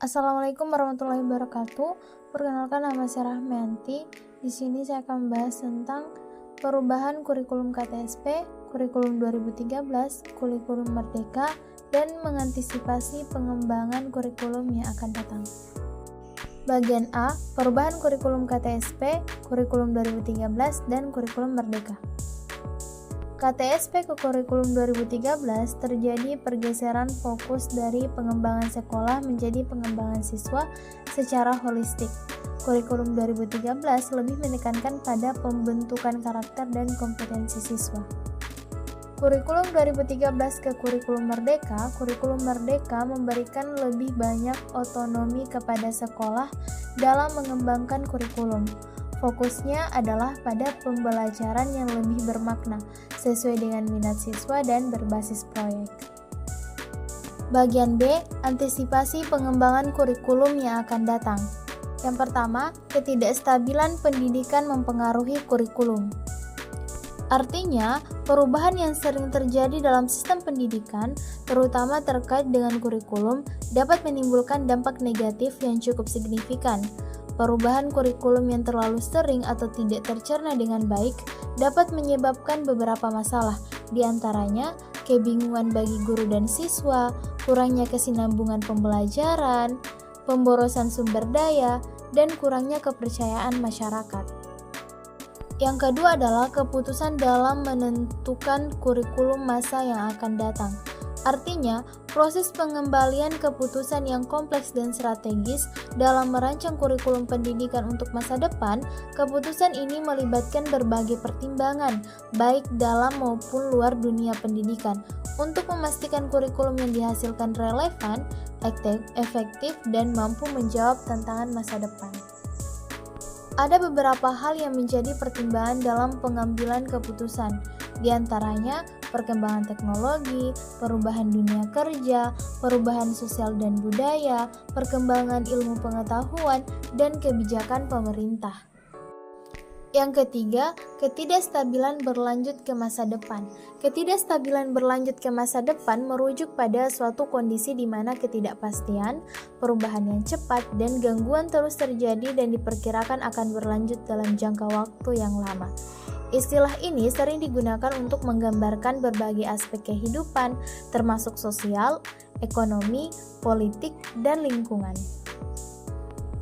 Assalamualaikum warahmatullahi wabarakatuh. Perkenalkan, nama saya Rahmanti. Di sini saya akan membahas tentang perubahan kurikulum KTSP, kurikulum 2013, kurikulum Merdeka, dan mengantisipasi pengembangan kurikulum yang akan datang. Bagian A, perubahan kurikulum KTSP, kurikulum 2013, dan kurikulum Merdeka. KTSP ke kurikulum 2013 terjadi pergeseran fokus dari pengembangan sekolah menjadi pengembangan siswa secara holistik. Kurikulum 2013 lebih menekankan pada pembentukan karakter dan kompetensi siswa. Kurikulum 2013 ke kurikulum Merdeka memberikan lebih banyak otonomi kepada sekolah dalam mengembangkan kurikulum. Fokusnya adalah pada pembelajaran yang lebih bermakna, sesuai dengan minat siswa dan berbasis proyek. Bagian B, antisipasi pengembangan kurikulum yang akan datang. Yang pertama, ketidakstabilan pendidikan mempengaruhi kurikulum. Artinya, perubahan yang sering terjadi dalam sistem pendidikan, terutama terkait dengan kurikulum, dapat menimbulkan dampak negatif yang cukup signifikan. Perubahan kurikulum yang terlalu sering atau tidak tercerna dengan baik dapat menyebabkan beberapa masalah, di antaranya kebingungan bagi guru dan siswa, kurangnya kesinambungan pembelajaran, pemborosan sumber daya, dan kurangnya kepercayaan masyarakat. Yang kedua adalah keputusan dalam menentukan kurikulum masa yang akan datang. Artinya, proses pengembalian keputusan yang kompleks dan strategis dalam merancang kurikulum pendidikan untuk masa depan. Keputusan ini melibatkan berbagai pertimbangan, baik dalam maupun luar dunia pendidikan, untuk memastikan kurikulum yang dihasilkan relevan, efektif, dan mampu menjawab tantangan masa depan. Ada beberapa hal yang menjadi pertimbangan dalam pengambilan keputusan, di antaranya perkembangan teknologi, perubahan dunia kerja, perubahan sosial dan budaya, perkembangan ilmu pengetahuan, dan kebijakan pemerintah. Yang ketiga, ketidakstabilan berlanjut ke masa depan. Ketidakstabilan berlanjut ke masa depan merujuk pada suatu kondisi di mana ketidakpastian, perubahan yang cepat, dan gangguan terus terjadi dan diperkirakan akan berlanjut dalam jangka waktu yang lama. Istilah ini sering digunakan untuk menggambarkan berbagai aspek kehidupan, termasuk sosial, ekonomi, politik, dan lingkungan.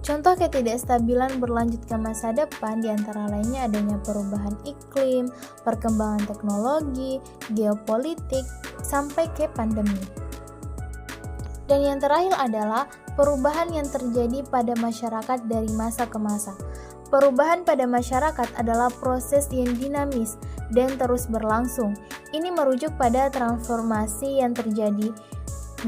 Contoh ketidakstabilan berlanjut ke masa depan diantara lainnya adanya perubahan iklim, perkembangan teknologi, geopolitik, sampai ke pandemi. Dan yang terakhir adalah perubahan yang terjadi pada masyarakat dari masa ke masa. Perubahan pada masyarakat adalah proses yang dinamis dan terus berlangsung. Ini merujuk pada transformasi yang terjadi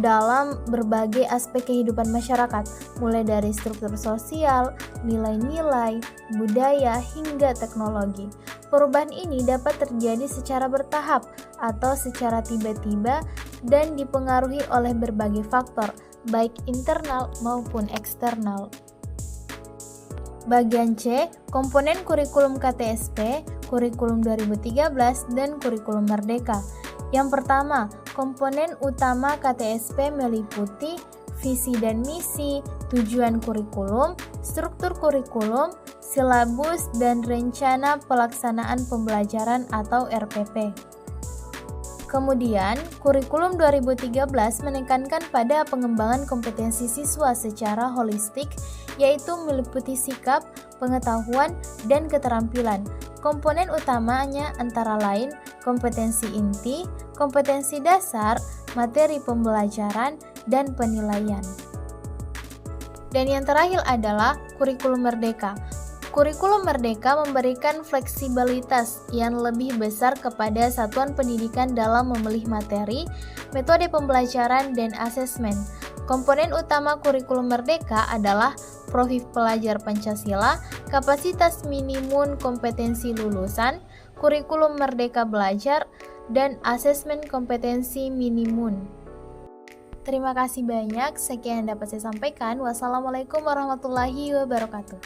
dalam berbagai aspek kehidupan masyarakat, mulai dari struktur sosial, nilai-nilai, budaya, hingga teknologi. Perubahan ini dapat terjadi secara bertahap atau secara tiba-tiba dan dipengaruhi oleh berbagai faktor, baik internal maupun eksternal. Bagian C, komponen kurikulum KTSP, kurikulum 2013, dan kurikulum Merdeka. Yang pertama, komponen utama KTSP meliputi visi dan misi, tujuan kurikulum, struktur kurikulum, silabus, dan rencana pelaksanaan pembelajaran atau RPP. Kemudian, kurikulum 2013 menekankan pada pengembangan kompetensi siswa secara holistik, yaitu meliputi sikap, pengetahuan, dan keterampilan. Komponen utamanya antara lain kompetensi inti, kompetensi dasar, materi pembelajaran, dan penilaian. Dan yang terakhir adalah kurikulum Merdeka. Kurikulum Merdeka memberikan fleksibilitas yang lebih besar kepada satuan pendidikan dalam memilih materi, metode pembelajaran, dan asesmen. Komponen utama kurikulum Merdeka adalah profil pelajar Pancasila, kapasitas minimum kompetensi lulusan, kurikulum Merdeka Belajar, dan asesmen kompetensi minimum. Terima kasih banyak, sekian yang dapat saya sampaikan. Wassalamualaikum warahmatullahi wabarakatuh.